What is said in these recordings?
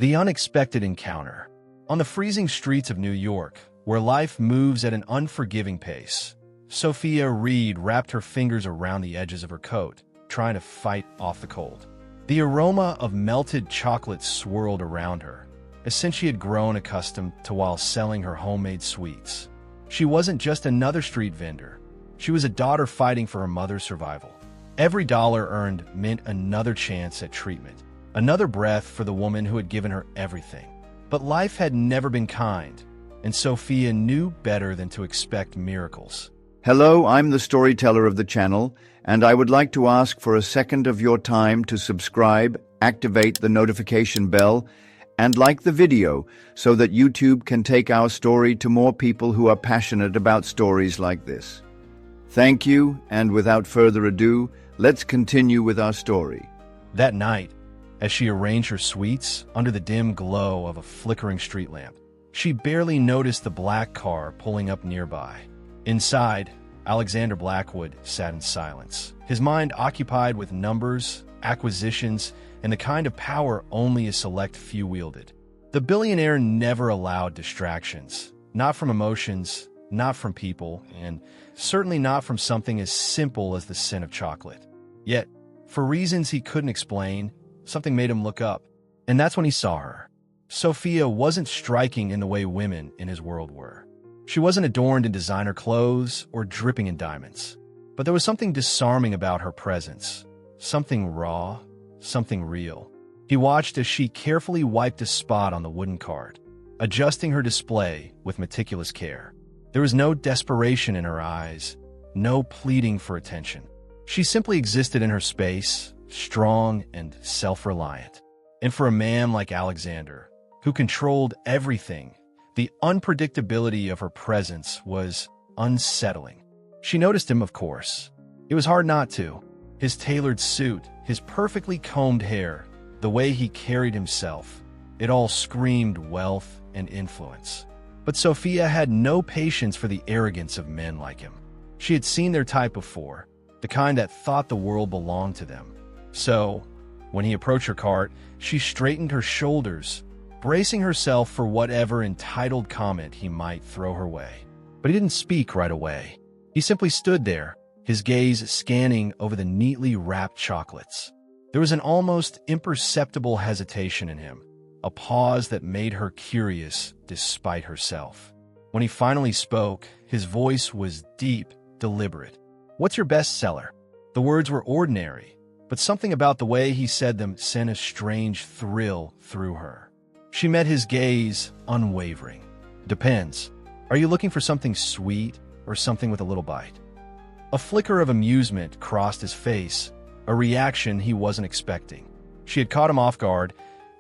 The unexpected encounter. On the freezing streets of New York, where life moves at an unforgiving pace, Sophia Reed wrapped her fingers around the edges of her coat, trying to fight off the cold. The aroma of melted chocolate swirled around her, as since she had grown accustomed to while selling her homemade sweets. She wasn't just another street vendor. She was a daughter fighting for her mother's survival. Every dollar earned meant another chance at treatment, another breath for the woman who had given her everything. But life had never been kind, and Sophia knew better than to expect miracles. Hello, I'm the storyteller of the channel, and I would like to ask for a second of your time to subscribe, activate the notification bell, and like the video so that YouTube can take our story to more people who are passionate about stories like this. Thank you, and without further ado, let's continue with our story. That night, as she arranged her sweets under the dim glow of a flickering street lamp, she barely noticed the black car pulling up nearby. Inside, Alexander Blackwood sat in silence, his mind occupied with numbers, acquisitions, and the kind of power only a select few wielded. The billionaire never allowed distractions, not from emotions, not from people, and certainly not from something as simple as the scent of chocolate. Yet, for reasons he couldn't explain, something made him look up, and that's when he saw her. Sophia wasn't striking in the way women in his world were. She wasn't adorned in designer clothes or dripping in diamonds, but there was something disarming about her presence, something raw, something real. He watched as she carefully wiped a spot on the wooden cart, adjusting her display with meticulous care. There was no desperation in her eyes, no pleading for attention. She simply existed in her space, strong and self-reliant. And for a man like Alexander, who controlled everything, the unpredictability of her presence was unsettling. She noticed him, of course. It was hard not to. His tailored suit, his perfectly combed hair, the way he carried himself, it all screamed wealth and influence. But Sophia had no patience for the arrogance of men like him. She had seen their type before, the kind that thought the world belonged to them. So, when he approached her cart, she straightened her shoulders, bracing herself for whatever entitled comment he might throw her way. But he didn't speak right away. He simply stood there, his gaze scanning over the neatly wrapped chocolates. There was an almost imperceptible hesitation in him, a pause that made her curious despite herself. When he finally spoke, his voice was deep, deliberate. "What's your best seller?" The words were ordinary, but something about the way he said them sent a strange thrill through her. She met his gaze, unwavering. "Depends. Are you looking for something sweet or something with a little bite?" A flicker of amusement crossed his face, a reaction he wasn't expecting. She had caught him off guard,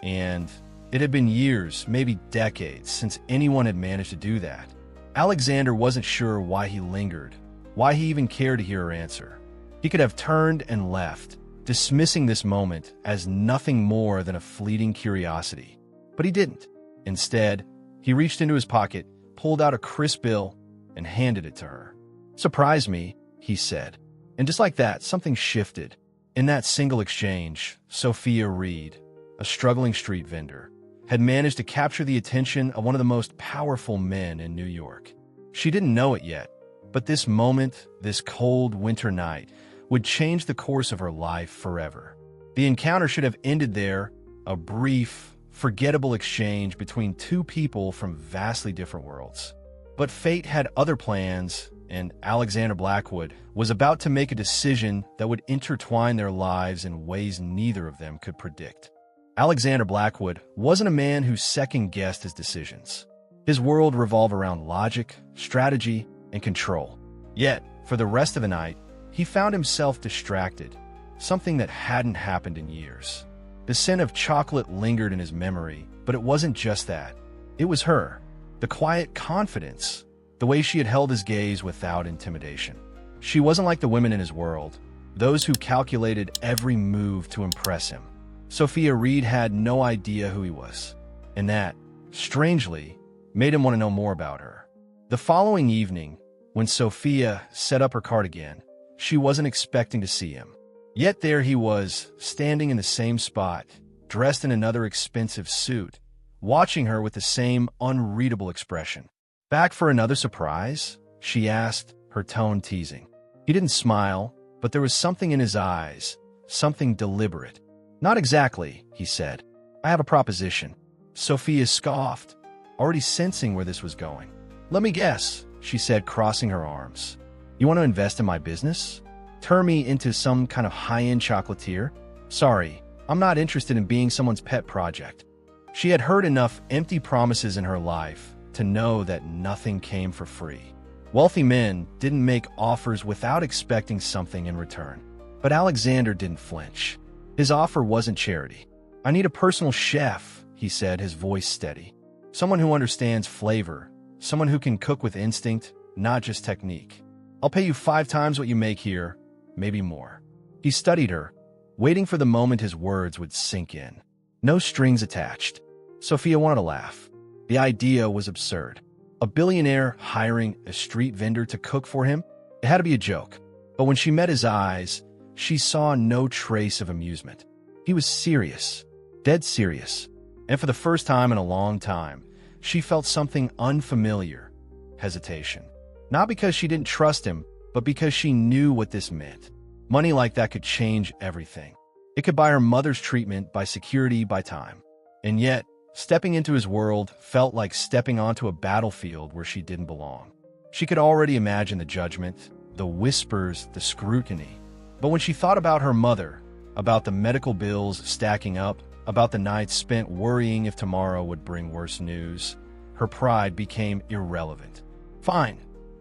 and it had been years, maybe decades, since anyone had managed to do that. Alexander wasn't sure why he lingered, why he even cared to hear her answer. He could have turned and left, dismissing this moment as nothing more than a fleeting curiosity. But he didn't. Instead, he reached into his pocket, pulled out a crisp bill, and handed it to her. "Surprise me," he said. And just like that, something shifted. In that single exchange, Sophia Reed, a struggling street vendor, had managed to capture the attention of one of the most powerful men in New York. She didn't know it yet, but this moment, this cold winter night, would change the course of her life forever. The encounter should have ended there, a brief, forgettable exchange between two people from vastly different worlds. But fate had other plans, and Alexander Blackwood was about to make a decision that would intertwine their lives in ways neither of them could predict. Alexander Blackwood wasn't a man who second-guessed his decisions. His world revolved around logic, strategy, and control. Yet, for the rest of the night, he found himself distracted, something that hadn't happened in years. The scent of chocolate lingered in his memory, but it wasn't just that. It was her, the quiet confidence, the way she had held his gaze without intimidation. She wasn't like the women in his world, those who calculated every move to impress him. Sophia Reed had no idea who he was, and that, strangely, made him want to know more about her. The following evening, when Sophia set up her cart again, she wasn't expecting to see him. Yet there he was, standing in the same spot, dressed in another expensive suit, watching her with the same unreadable expression. "Back for another surprise?" she asked, her tone teasing. He didn't smile, but there was something in his eyes, something deliberate. "Not exactly," he said. "I have a proposition." Sophia scoffed, already sensing where this was going. "Let me guess," she said, crossing her arms. "You want to invest in my business? Turn me into some kind of high-end chocolatier? Sorry, I'm not interested in being someone's pet project." She had heard enough empty promises in her life to know that nothing came for free. Wealthy men didn't make offers without expecting something in return. But Alexander didn't flinch. His offer wasn't charity. "I need a personal chef," he said, his voice steady. "Someone who understands flavor, someone who can cook with instinct, not just technique. I'll pay you 5 times what you make here, maybe more." He studied her, waiting for the moment his words would sink in. No strings attached. Sophia wanted to laugh. The idea was absurd. A billionaire hiring a street vendor to cook for him? It had to be a joke. But when she met his eyes, she saw no trace of amusement. He was serious, dead serious. And for the first time in a long time, she felt something unfamiliar, hesitation. Not because she didn't trust him, but because she knew what this meant. Money like that could change everything. It could buy her mother's treatment, buy security, buy time. And yet, stepping into his world felt like stepping onto a battlefield where she didn't belong. She could already imagine the judgment, the whispers, the scrutiny. But when she thought about her mother, about the medical bills stacking up, about the nights spent worrying if tomorrow would bring worse news, her pride became irrelevant. "Fine,"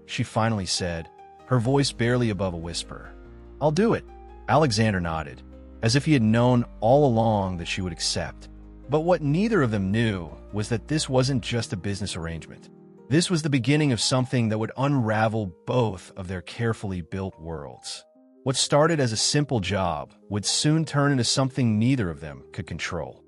she finally said, her voice barely above a whisper. "I'll do it." Alexander nodded, as if he had known all along that she would accept. But what neither of them knew was that this wasn't just a business arrangement. This was the beginning of something that would unravel both of their carefully built worlds. What started as a simple job would soon turn into something neither of them could control.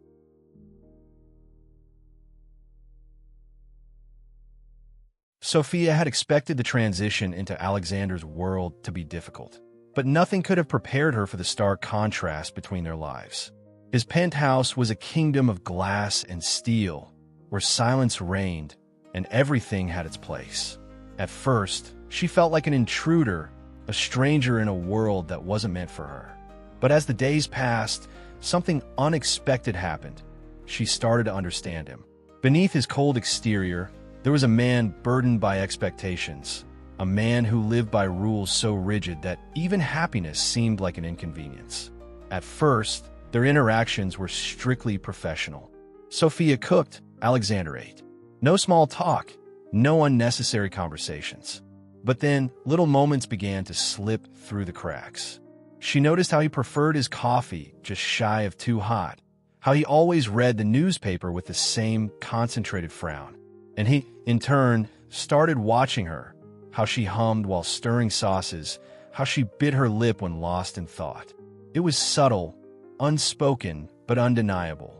Sophia had expected the transition into Alexander's world to be difficult, but nothing could have prepared her for the stark contrast between their lives. His penthouse was a kingdom of glass and steel, where silence reigned and everything had its place. At first, she felt like an intruder, a stranger in a world that wasn't meant for her. But as the days passed, something unexpected happened. She started to understand him. Beneath his cold exterior, there was a man burdened by expectations, a man who lived by rules so rigid that even happiness seemed like an inconvenience. At first, their interactions were strictly professional. Sophia cooked, Alexander ate. No small talk, no unnecessary conversations. But then, little moments began to slip through the cracks. She noticed how he preferred his coffee just shy of too hot, how he always read the newspaper with the same concentrated frown. And he, in turn, started watching her, how she hummed while stirring sauces, how she bit her lip when lost in thought. It was subtle, unspoken, but undeniable.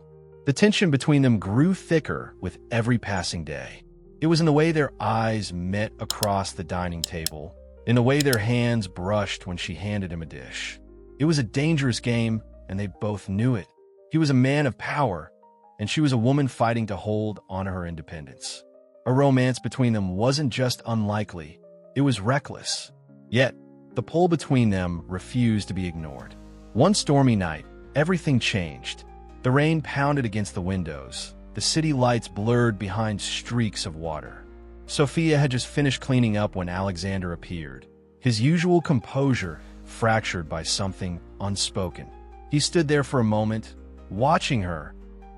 The tension between them grew thicker with every passing day. It was in the way their eyes met across the dining table, in the way their hands brushed when she handed him a dish. It was a dangerous game, and they both knew it. He was a man of power, and she was a woman fighting to hold on her independence. A romance between them wasn't just unlikely, it was reckless. Yet, the pull between them refused to be ignored. One stormy night, everything changed. The rain pounded against the windows. The city lights blurred behind streaks of water. Sophia had just finished cleaning up when Alexander appeared, his usual composure fractured by something unspoken. He stood there for a moment, watching her,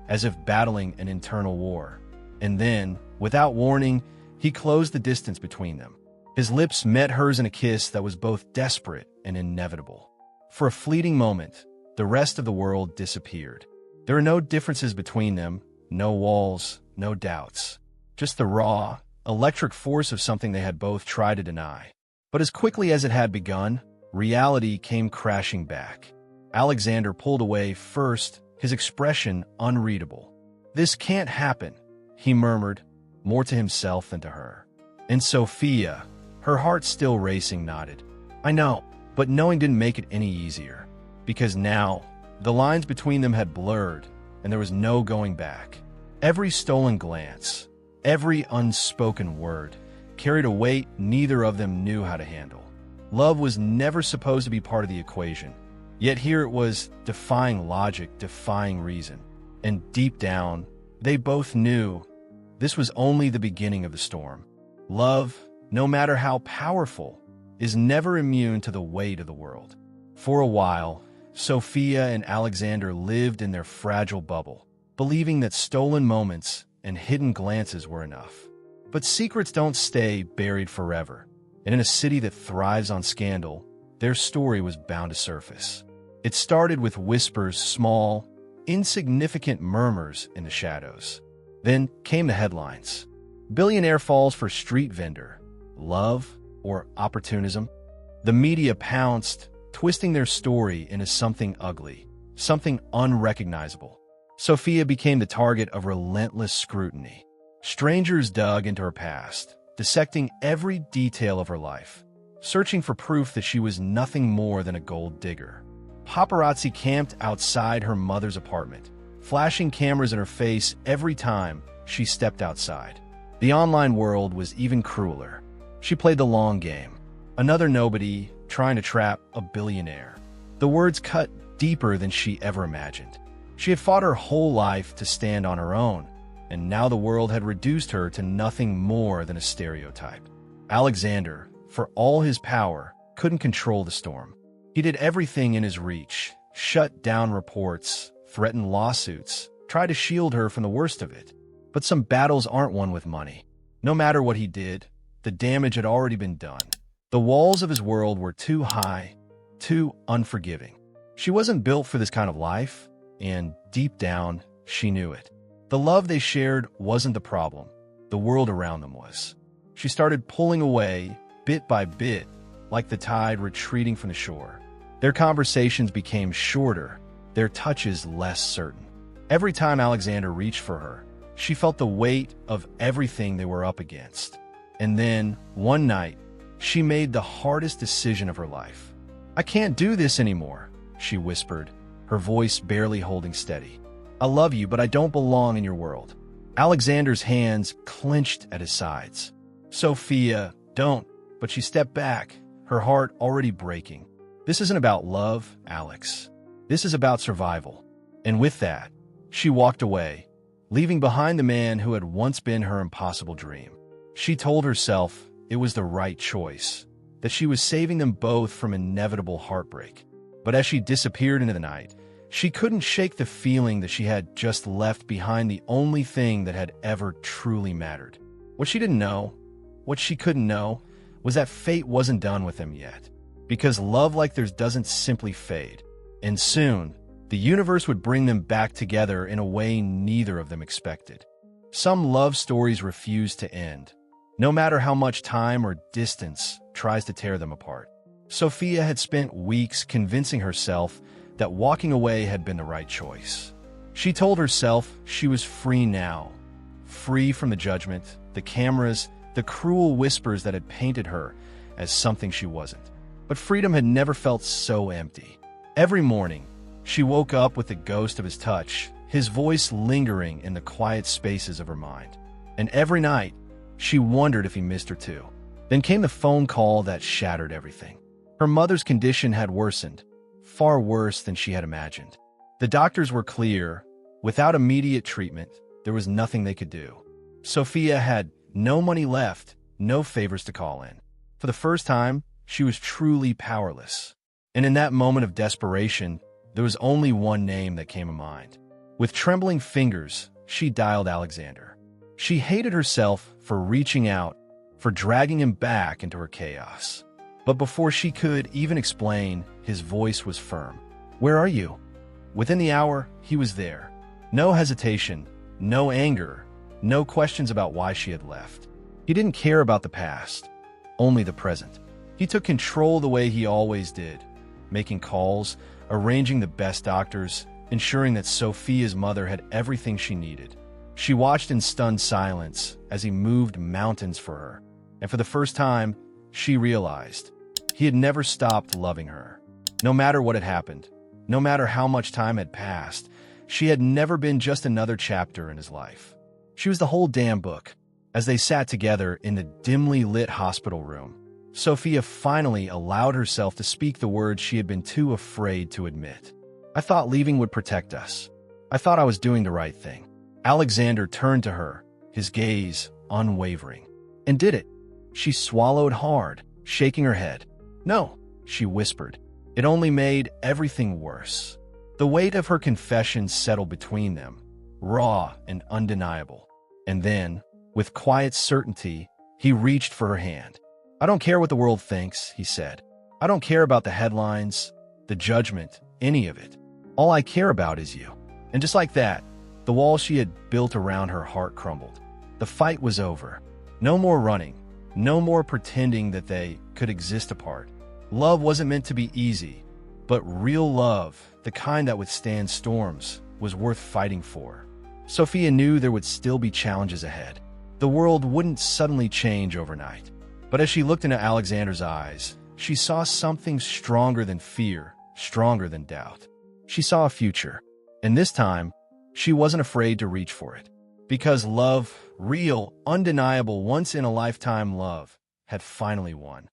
as if battling an internal war. And then, without warning, he closed the distance between them. His lips met hers in a kiss that was both desperate and inevitable. For a fleeting moment, the rest of the world disappeared. There were no differences between them, no walls, no doubts. Just the raw, electric force of something they had both tried to deny. But as quickly as it had begun, reality came crashing back. Alexander pulled away first, his expression unreadable. "This can't happen," he murmured, more to himself than to her. And Sophia, her heart still racing, nodded. "I know," but knowing didn't make it any easier. Because now, the lines between them had blurred, and there was no going back. Every stolen glance, every unspoken word, carried a weight neither of them knew how to handle. Love was never supposed to be part of the equation, yet here it was, defying logic, defying reason. And deep down, they both knew this was only the beginning of the storm. Love, no matter how powerful, is never immune to the weight of the world. For a while, Sophia and Alexander lived in their fragile bubble, believing that stolen moments and hidden glances were enough. But secrets don't stay buried forever, and in a city that thrives on scandal, their story was bound to surface. It started with whispers, small, insignificant murmurs in the shadows. Then came the headlines. Billionaire falls for street vendor. Love or opportunism? The media pounced, twisting their story into something ugly, something unrecognizable. Sophia became the target of relentless scrutiny. Strangers dug into her past, dissecting every detail of her life, searching for proof that she was nothing more than a gold digger. Paparazzi camped outside her mother's apartment, flashing cameras in her face every time she stepped outside. The online world was even crueler. She played the long game. Another nobody trying to trap a billionaire. The words cut deeper than she ever imagined. She had fought her whole life to stand on her own, and now the world had reduced her to nothing more than a stereotype. Alexander, for all his power, couldn't control the storm. He did everything in his reach, shut down reports, threatened lawsuits, tried to shield her from the worst of it. But some battles aren't won with money. No matter what he did, the damage had already been done. The walls of his world were too high, too unforgiving. She wasn't built for this kind of life, and deep down, she knew it. The love they shared wasn't the problem. The world around them was. She started pulling away, bit by bit, like the tide retreating from the shore. Their conversations became shorter, their touches less certain. Every time Alexander reached for her, she felt the weight of everything they were up against. And then, one night, she made the hardest decision of her life. "I can't do this anymore," she whispered, her voice barely holding steady. "I love you, but I don't belong in your world." Alexander's hands clenched at his sides. "Sophia, don't." But she stepped back, her heart already breaking. "This isn't about love, Alex. This is about survival." And with that, she walked away, leaving behind the man who had once been her impossible dream. She told herself it was the right choice, that she was saving them both from inevitable heartbreak. But as she disappeared into the night, she couldn't shake the feeling that she had just left behind the only thing that had ever truly mattered. What she didn't know, what she couldn't know, was that fate wasn't done with them yet. Because love like theirs doesn't simply fade. And soon, the universe would bring them back together in a way neither of them expected. Some love stories refuse to end, no matter how much time or distance tries to tear them apart. Sophia had spent weeks convincing herself that walking away had been the right choice. She told herself she was free now, free from the judgment, the cameras, the cruel whispers that had painted her as something she wasn't. But freedom had never felt so empty. Every morning, she woke up with the ghost of his touch, his voice lingering in the quiet spaces of her mind. And every night, she wondered if he missed her too. Then came the phone call that shattered everything. Her mother's condition had worsened, far worse than she had imagined. The doctors were clear. Without immediate treatment, there was nothing they could do. Sophia had no money left, no favors to call in. For the first time, she was truly powerless. And in that moment of desperation, there was only one name that came to mind. With trembling fingers, she dialed Alexander. She hated herself for reaching out, for dragging him back into her chaos. But before she could even explain, his voice was firm. "Where are you?" Within the hour, he was there. No hesitation, no anger, no questions about why she had left. He didn't care about the past, only the present. He took control the way he always did, making calls, arranging the best doctors, ensuring that Sophia's mother had everything she needed. She watched in stunned silence as he moved mountains for her, and for the first time, she realized he had never stopped loving her. No matter what had happened, no matter how much time had passed, She had never been just another chapter in his life. She was the whole damn book. As they sat together in the dimly lit hospital room, Sophia finally allowed herself to speak the words she had been too afraid to admit. "I thought leaving would protect us. I thought I was doing the right thing." Alexander turned to her, his gaze unwavering. "And did it?" She swallowed hard, shaking her head. "No," she whispered. "It only made everything worse." The weight of her confession settled between them, raw and undeniable. And then, with quiet certainty, he reached for her hand. "I don't care what the world thinks," he said. "I don't care about the headlines, the judgment, any of it. All I care about is you." And just like that, the wall she had built around her heart crumbled. The fight was over. No more running. No more pretending that they could exist apart. Love wasn't meant to be easy, but real love, the kind that withstands storms, was worth fighting for. Sophia knew there would still be challenges ahead. The world wouldn't suddenly change overnight. But as she looked into Alexander's eyes, she saw something stronger than fear, stronger than doubt. She saw a future, and this time, she wasn't afraid to reach for it. Because love, real, undeniable, once-in-a-lifetime love, had finally won.